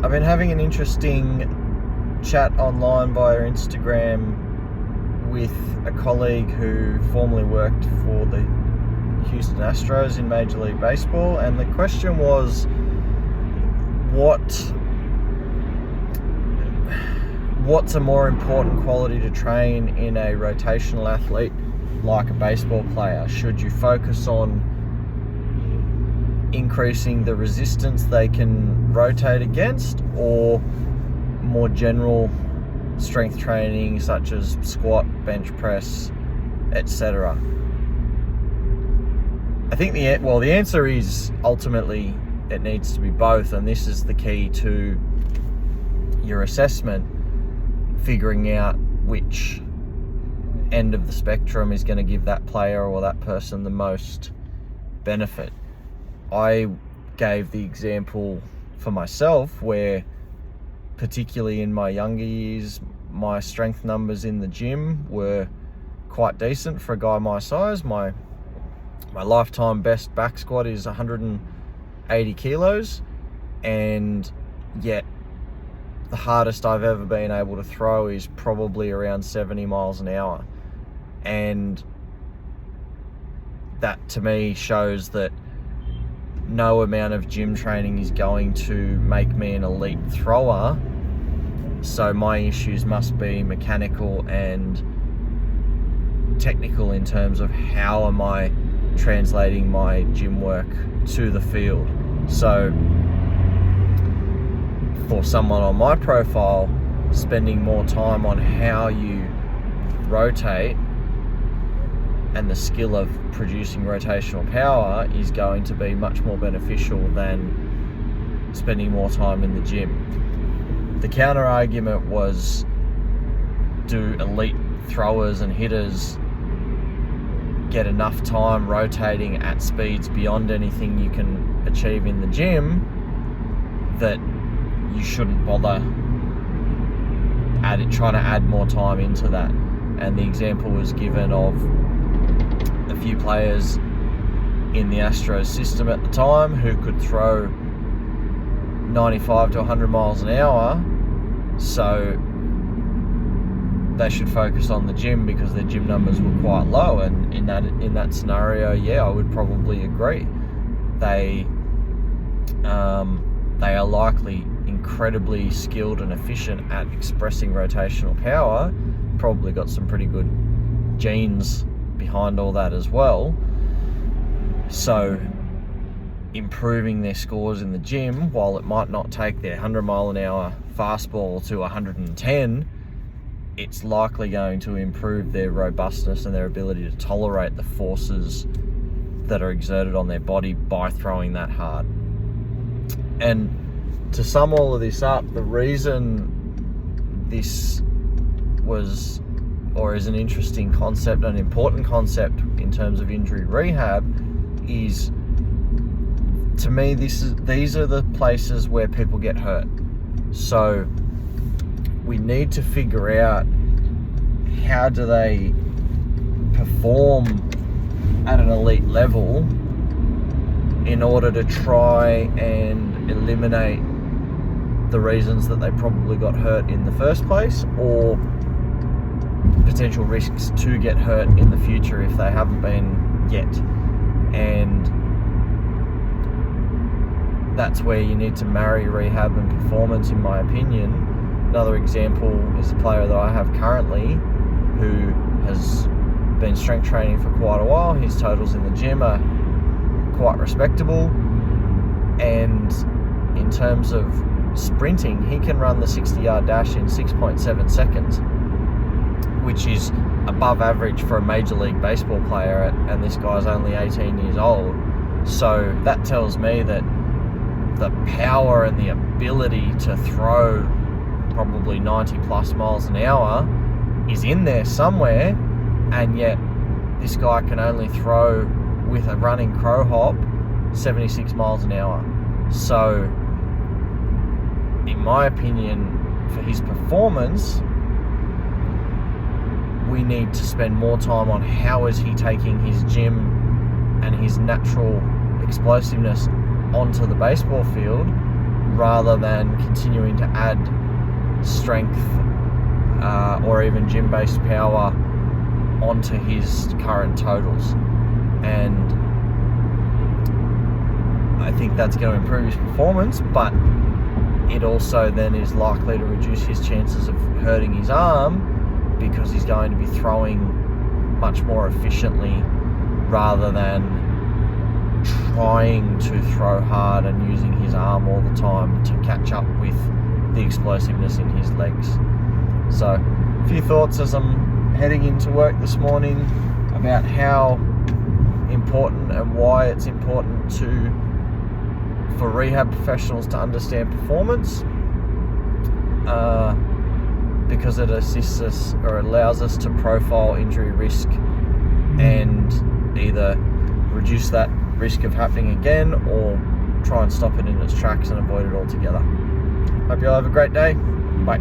I've been having an interesting chat online via Instagram with a colleague who formerly worked for the Houston Astros in Major League Baseball, and the question was, what's a more important quality to train in a rotational athlete like a baseball player? Should you focus on increasing the resistance they can rotate against, or more general strength training such as squat, bench press, etc.? I think the answer is ultimately it needs to be both, and this is the key to your assessment, figuring out which end of the spectrum is going to give that player or that person the most benefit. I gave the example for myself where, particularly in my younger years, my strength numbers in the gym were quite decent for a guy my size. My lifetime best back squat is 180 kilos, and yet the hardest I've ever been able to throw is probably around 70 miles an hour. And that to me shows that no amount of gym training is going to make me an elite thrower. So my issues must be mechanical and technical in terms of how am I translating my gym work to the field. So for someone on my profile, spending more time on how you rotate and the skill of producing rotational power is going to be much more beneficial than spending more time in the gym. The counter argument was, do elite throwers and hitters get enough time rotating at speeds beyond anything you can achieve in the gym that you shouldn't bother trying to add more time into that? And the example was given of a few players in the Astros system at the time who could throw 95 to 100 miles an hour, so they should focus on the gym because their gym numbers were quite low. And in that scenario, yeah, I would probably agree. They are likely incredibly skilled and efficient at expressing rotational power, probably got some pretty good genes behind all that as well. So improving their scores in the gym, while it might not take their 100 mile an hour fastball to 110, it's likely going to improve their robustness and their ability to tolerate the forces that are exerted on their body by throwing that hard. And to sum all of this up, the reason this was, or is an interesting concept, an important concept in terms of injury rehab, is, to me, these are the places where people get hurt. So we need to figure out how do they perform at an elite level in order to try and eliminate the reasons that they probably got hurt in the first place, or potential risks to get hurt in the future if they haven't been yet. And that's where you need to marry rehab and performance, in my opinion. Another example is a player that I have currently who has been strength training for quite a while. His totals in the gym are quite respectable, and in terms of sprinting, he can run the 60-yard dash in 6.7 seconds, which is above average for a Major League Baseball player, and this guy's only 18 years old. So that tells me that the power and the ability to throw probably 90 plus miles an hour is in there somewhere, and yet this guy can only throw with a running crow hop 76 miles an hour. So in my opinion, for his performance, we need to spend more time on how is he taking his gym and his natural explosiveness onto the baseball field, rather than continuing to add strength or even gym-based power onto his current totals. And I think that's going to improve his performance, but it also then is likely to reduce his chances of hurting his arm, because he's going to be throwing much more efficiently rather than trying to throw hard and using his arm all the time to catch up with the explosiveness in his legs. So a few thoughts as I'm heading into work this morning about how important and why it's important for rehab professionals to understand performance, because it assists us or allows us to profile injury risk and either reduce that risk of happening again or try and stop it in its tracks and avoid it altogether. Hope you all have a great day. Bye.